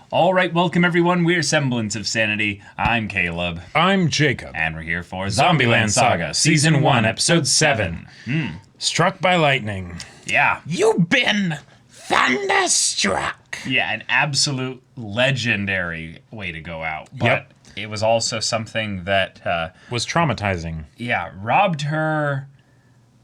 All right, welcome everyone. We're Semblance of Sanity. I'm Caleb. I'm Jacob. And we're here for Zombieland Saga, Season 1, Episode 7. Struck by lightning. Yeah. You've been thunderstruck. Yeah, an absolute legendary way to go out. But it was also something that... was traumatizing. Yeah, robbed her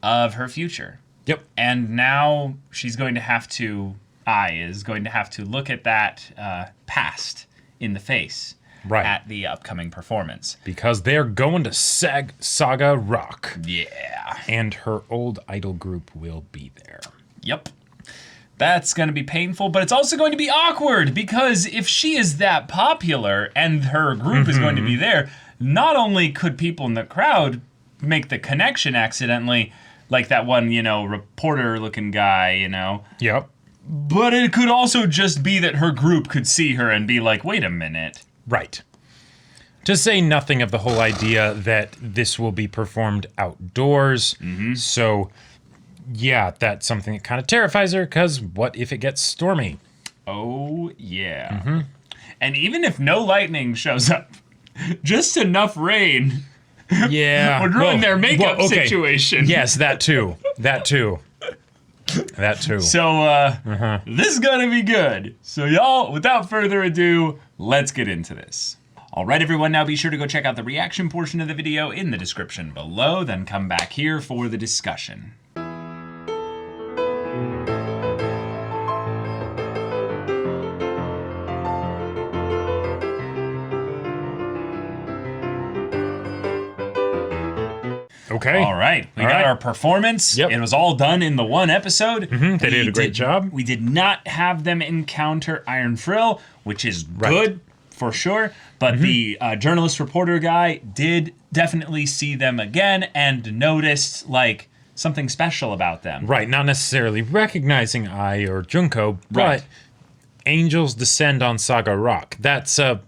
of her future. Yep. And now she's going to have to... is going to have to look at that past in the face at the upcoming performance. Because they're going to Saga Rock. Yeah. And her old idol group will be there. Yep. That's going to be painful, but it's also going to be awkward because if she is that popular and her group is going to be there, not only could people in the crowd make the connection accidentally, like that one, reporter-looking guy, Yep. But it could also just be that her group could see her and be like, wait a minute. Right. To say nothing of the whole idea that this will be performed outdoors. So, yeah, that's something that kind of terrifies her, because what if it gets stormy? Oh, yeah. And even if no lightning shows up, just enough rain would ruin their makeup situation. Yes, that too. That too. That too. So, this is gonna be good. So y'all, without further ado, let's get into this. All right, everyone, now be sure to go check out the reaction portion of the video in the description below, then come back here for the discussion. Okay. All right. We got our performance. Yep. It was all done in the one episode. They did a great job. We did not have them encounter Iron Frill, which is good for sure. But the journalist reporter guy did definitely see them again and noticed like something special about them. Right. Not necessarily recognizing Ai or Junko, but angels descend on Saga Rock. That's a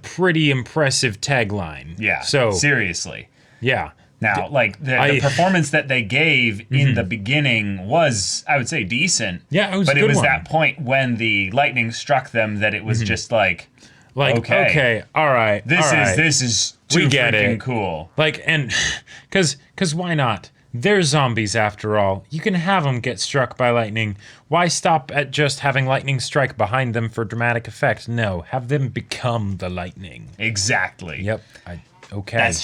pretty impressive tagline. Yeah. So seriously. Yeah. Now, like, the performance that they gave in the beginning was, I would say, decent. Yeah, it was But a good it was one. that point when the lightning struck them that it was just like, okay, all right, this is too we get freaking it. cool. Like, and, because why not? They're zombies after all. You can have them get struck by lightning. Why stop at just having lightning strike behind them for dramatic effect? No, have them become the lightning. Exactly. Yep. Okay. That's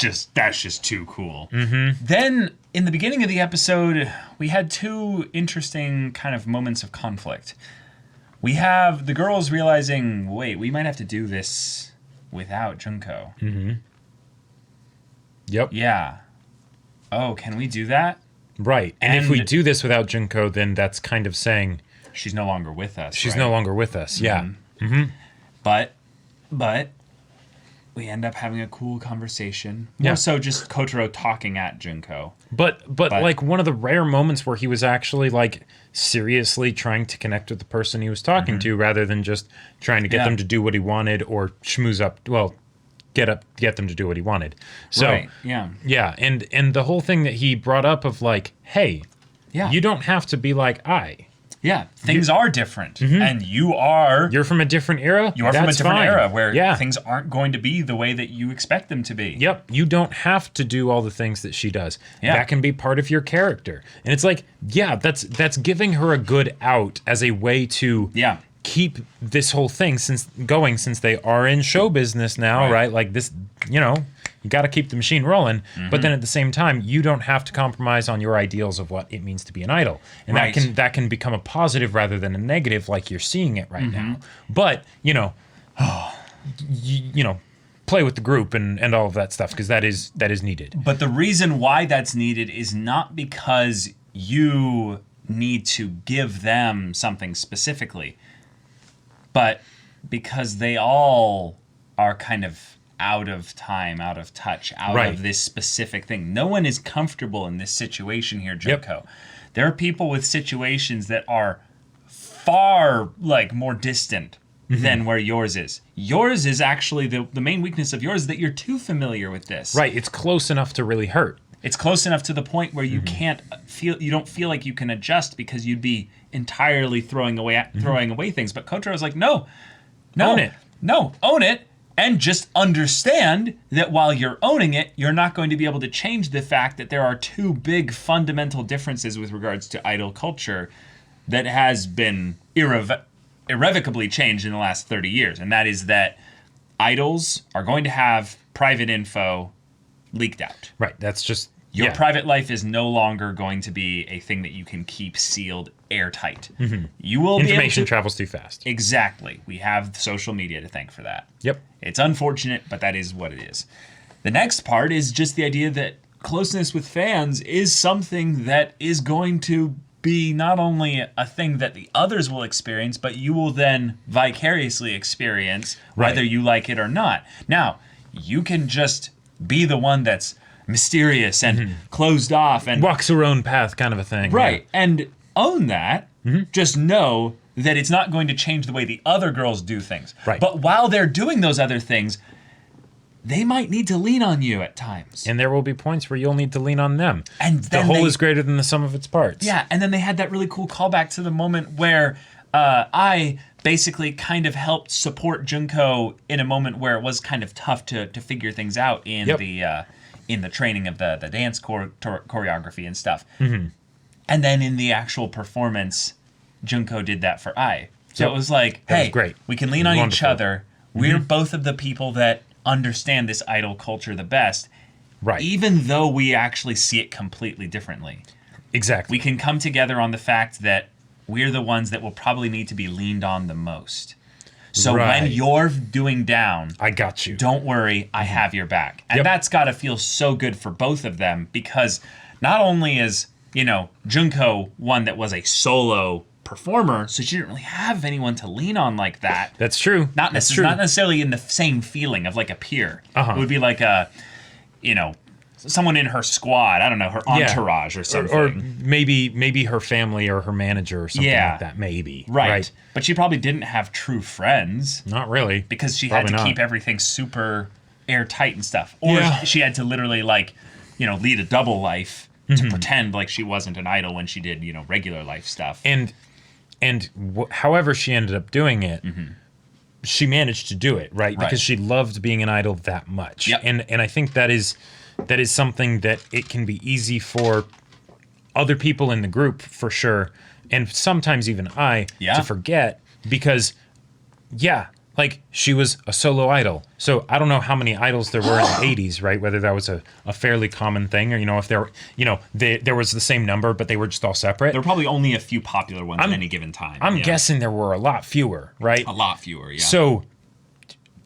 just too cool. Then, in the beginning of the episode, we had two interesting kind of moments of conflict. We have the girls realizing, wait, we might have to do this without Junko. Yep. Yeah. Oh, can we do that? Right. And if we do this without Junko, then that's kind of saying she's no longer with us. She's no longer with us. Yeah. But we end up having a cool conversation. More so just Kotaro talking at Junko. But like one of the rare moments where he was actually like seriously trying to connect with the person he was talking to rather than just trying to get them to do what he wanted or schmooze up, get them to do what he wanted. So yeah, and the whole thing that he brought up of like, hey, you don't have to be like I. Yeah, things are different, and you're from a different era. You are from a different era where Yeah. things aren't going to be the way that you expect them to be. Yep, you don't have to do all the things that she does. Yeah. That can be part of your character, and it's like, that's giving her a good out as a way to keep this whole thing since they are in show business now, right? Like this, you got to keep the machine rolling, but then at the same time, you don't have to compromise on your ideals of what it means to be an idol, and that can become a positive rather than a negative, like you're seeing it right now. But play with the group and all of that stuff because that is needed. But the reason why that's needed is not because you need to give them something specifically, but because they all are kind of out of time, out of touch, out of this specific thing. No one is comfortable in this situation here, Junko. There are people with situations that are far more distant than where yours is. Yours is actually the main weakness of yours is that you're too familiar with this. Right, it's close enough to really hurt. It's close enough to the point where you don't feel like you can adjust because you'd be entirely throwing away things. But Kotaro's like, no, Own it. No, own it. And just understand that while you're owning it, you're not going to be able to change the fact that there are two big fundamental differences with regards to idol culture that has been irrevocably changed in the last 30 years. And that is that idols are going to have private info leaked out. Right. That's just... Your private life is no longer going to be a thing that you can keep sealed airtight. You will Information travels too fast. Exactly. We have social media to thank for that. Yep. It's unfortunate, but that is what it is. The next part is just the idea that closeness with fans is something that is going to be not only a thing that the others will experience, but you will then vicariously experience whether you like it or not. Now, you can just be the one that's mysterious and closed off and walks her own path kind of a thing. Right. And own that. Just know that it's not going to change the way the other girls do things. Right. But while they're doing those other things, they might need to lean on you at times. And there will be points where you'll need to lean on them. And the whole is greater than the sum of its parts. Yeah, and then they had that really cool callback to the moment where I basically kind of helped support Junko in a moment where it was kind of tough to figure things out in the training of the dance choreography and stuff. And then in the actual performance, Junko did that for I. So it was like, hey, great. We can lean on each other. We're both of the people that understand this idol culture the best. Right. Even though we actually see it completely differently. Exactly. We can come together on the fact that we're the ones that will probably need to be leaned on the most. So when you're doing down, I got you. Don't worry, I have your back. And that's got to feel so good for both of them because not only is, Junko one that was a solo performer, so she didn't really have anyone to lean on like that. That's true. Not necessarily in the same feeling of like a peer. It would be like a, someone in her squad, I don't know, her entourage or something. Or maybe her family or her manager or something like that, maybe. Right. But she probably didn't have true friends. Not really. Because she had to keep everything super airtight and stuff. Or she had to literally lead a double life to pretend like she wasn't an idol when she did, regular life stuff. And however she ended up doing it, she managed to do it, right? Because she loved being an idol that much. Yep. And I think that is something that it can be easy for other people in the group, for sure, and sometimes even I, to forget, because, she was a solo idol. So I don't know how many idols there were in the 80s, right? Whether that was a fairly common thing, or, if there was the same number, but they were just all separate. There were probably only a few popular ones at any given time. I'm guessing there were a lot fewer, right? A lot fewer, yeah. So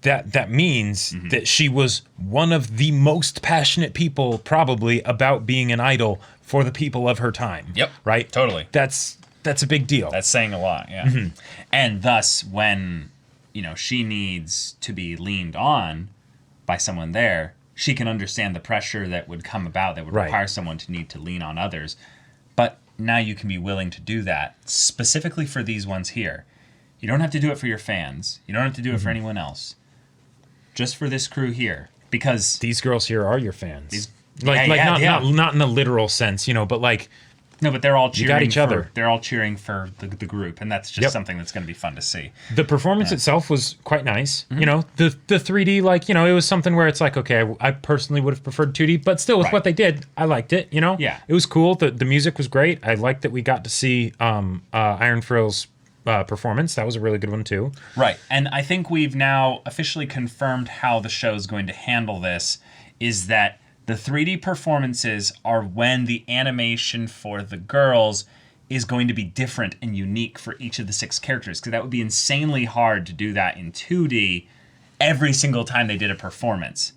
that means that she was one of the most passionate people probably about being an idol for the people of her time. Yep. Right? Totally. That's a big deal. That's saying a lot, yeah. And thus, when, she needs to be leaned on by someone there, she can understand the pressure that would come about that would require someone to need to lean on others. But now you can be willing to do that, specifically for these ones here. You don't have to do it for your fans. You don't have to do it for anyone else. Just for this crew here, because these girls here are your fans. Not in the literal sense, but no, but they're all cheering. You got each other. They're all cheering for the group, and that's just something that's going to be fun to see. The performance itself was quite nice. The 3D, it was something where it's like, okay, I personally would have preferred 2D, but still with what they did, I liked it. Yeah, it was cool. The music was great. I liked that we got to see Iron Frill's performance. That was a really good one too. Right. And I think we've now officially confirmed how the show is going to handle this, is that the 3D performances are when the animation for the girls is going to be different and unique for each of the 6 characters, because that would be insanely hard to do that in 2D every single time they did a performance.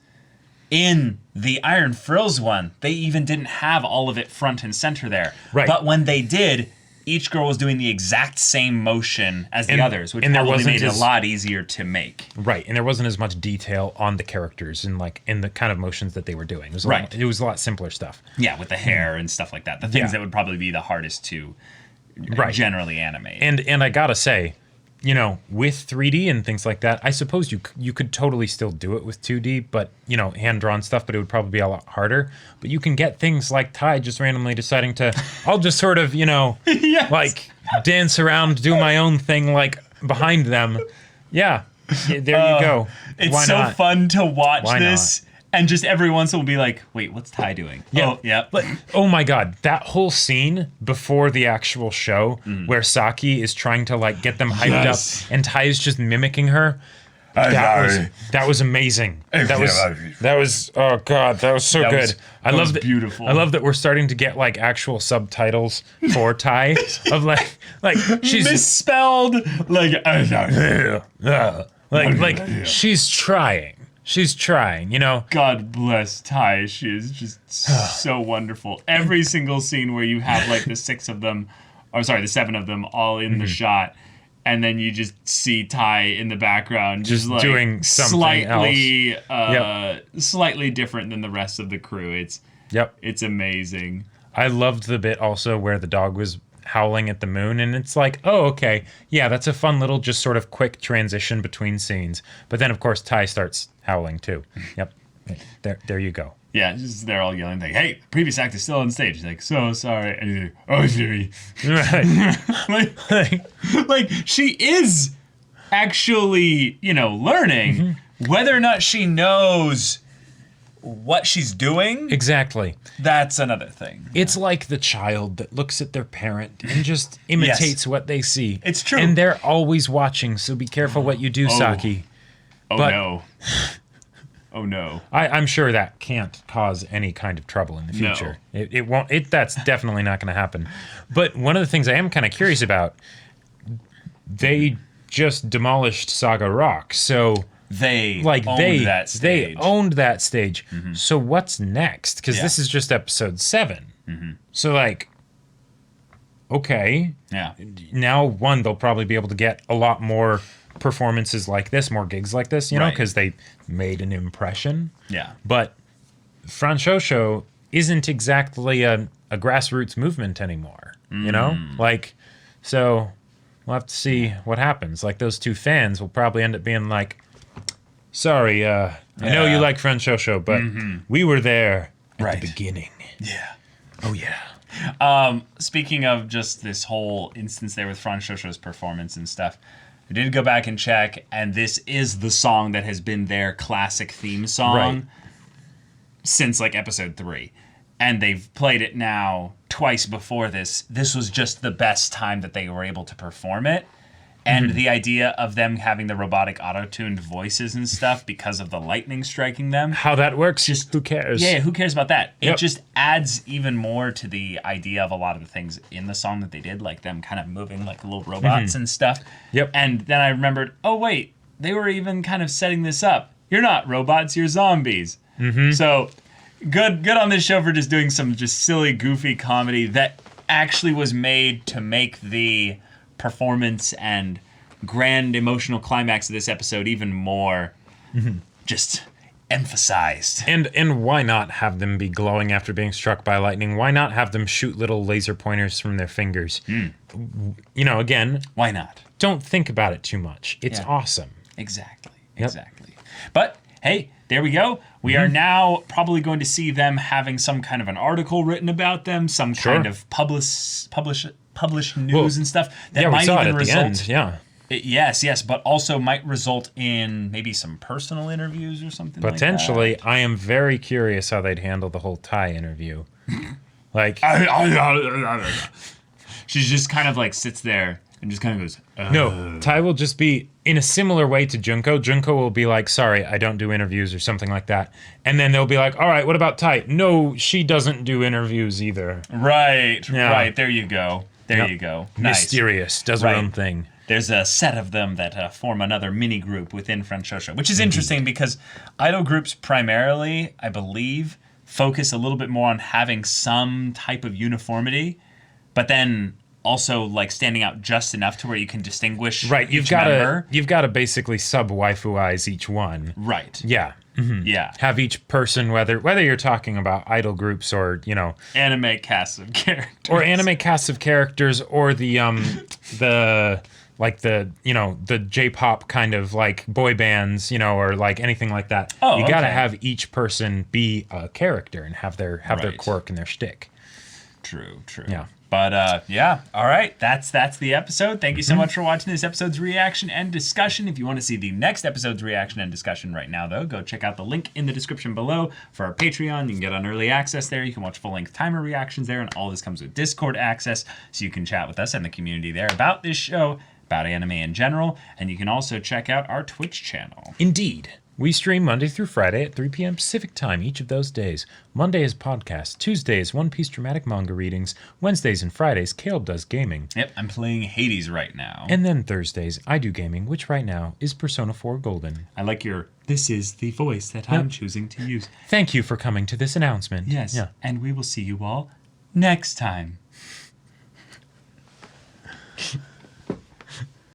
In the Iron Frills one, they even didn't have all of it front and center there. Right. But when they did, each girl was doing the exact same motion as the others, which probably made it a lot easier to make. Right, and there wasn't as much detail on the characters and in the kind of motions that they were doing. It was it was a lot simpler stuff. Yeah, with the hair and stuff like that. The things that would probably be the hardest to generally animate. And I gotta say, with 3D and things like that, I suppose you could totally still do it with 2D, but, hand-drawn stuff, but it would probably be a lot harder. But you can get things like Ty just randomly deciding to, I'll just sort of, dance around, do my own thing, behind them. Yeah, there you go. It's Why so not? fun to watch Why this. And just every once in a while be like, wait, what's Ty doing? Yeah. Oh, yeah. Oh my god, that whole scene before the actual show where Saki is trying to like get them hyped up and Ty is just mimicking her. That was amazing. That was oh god, that was so good. I love that. Beautiful. I love that we're starting to get like actual subtitles for Ty of like she's misspelled like she's trying. She's trying, you know. God bless Ty. She is just so wonderful. Every single scene where you have like the 7 of them all in the shot, and then you just see Ty in the background, just like doing something slightly different than the rest of the crew. It's amazing. I loved the bit also where the dog was howling at the moon, and it's like, oh, okay, yeah, that's a fun little just sort of quick transition between scenes. But then of course Ty starts howling too. Yep, there you go. Yeah, just they're all yelling like, "Hey, the previous act is still on stage." He's like, "So sorry," and he's like, "Oh, sorry." Right. like she is actually, learning whether or not she knows what she's doing. Exactly. That's another thing. It's like the child that looks at their parent and just imitates what they see. It's true. And they're always watching, so be careful what you do, Saki. No. Oh no. I'm sure that can't cause any kind of trouble in the future. No. It won't. That's definitely not going to happen. But one of the things I am kind of curious about, they just demolished Saga Rock, so they owned that stage. They owned that stage. Mm-hmm. So what's next? Because this is just episode 7. Mm-hmm. So like, okay. Yeah. Now they'll probably be able to get a lot more performances like this, more gigs like this, you know, because they made an impression. Yeah. But Franchouchou isn't exactly a grassroots movement anymore, you know? Like, so we'll have to see what happens. Like, those two fans will probably end up being like, sorry, I know you like Franchouchou, but we were there at the beginning. Yeah. Oh, yeah. Speaking of just this whole instance there with Franchouchou's performance and stuff, I did go back and check, and this is the song that has been their classic theme song since like episode 3. And they've played it now twice before this. This was just the best time that they were able to perform it. And the idea of them having the robotic auto-tuned voices and stuff because of the lightning striking them. How that works, just who cares? Yeah, who cares about that? It just adds even more to the idea of a lot of the things in the song that they did, like them kind of moving like little robots and stuff. Yep. And then I remembered, oh, wait, they were even kind of setting this up. You're not robots, you're zombies. So good on this show for just doing some just silly, goofy comedy that actually was made to make the performance and grand emotional climax of this episode even more just emphasized. And why not have them be glowing after being struck by lightning? Why not have them shoot little laser pointers from their fingers? You know, again, why not? Don't think about it too much. It's awesome. Exactly. But hey, there we go. We are now probably going to see them having some kind of an article written about them, some kind of published news and stuff that might even result. Yes, but also might result in maybe some personal interviews or something potentially. Like that. I am very curious how they'd handle the whole Ty interview. Like, she just kind of like sits there and just kind of goes, No, Ty will just be in a similar way to Junko. Junko will be like, sorry, I don't do interviews or something like that. And then they'll be like, all right, what about Ty? No, she doesn't do interviews either. Right. There you go. You go. Nice. Mysterious, does her own thing. There's a set of them that form another mini group within Franchouchou, which is interesting because idol groups primarily, I believe, focus a little bit more on having some type of uniformity, but then also like standing out just enough to where you can distinguish each member. You've got to basically sub-waifuize each one. Right. Yeah. Yeah. Have each person, whether you're talking about idol groups or, you know, anime casts of characters. Or anime casts of characters or the J-pop kind of like boy bands, you know, or like anything like that. You got to have each person be a character and have their quirk and their shtick. True. Yeah. But yeah, all right, that's the episode. Thank you so much for watching this episode's reaction and discussion. If you want to see the next episode's reaction and discussion right now, though, go check out the link in the description below for our Patreon. You can get on early access there. You can watch full-length timer reactions there, and all this comes with Discord access, so you can chat with us and the community there about this show, about anime in general, and you can also check out our Twitch channel. Indeed. We stream Monday through Friday at 3 p.m. Pacific time each of those days. Monday is podcast. Tuesday is One Piece dramatic manga readings. Wednesdays and Fridays, Caleb does gaming. Yep, I'm playing Hades right now. And then Thursdays, I do gaming, which right now is Persona 4 Golden. I like this is the voice that I'm choosing to use. Thank you for coming to this announcement. Yes, Yeah. And we will see you all next time.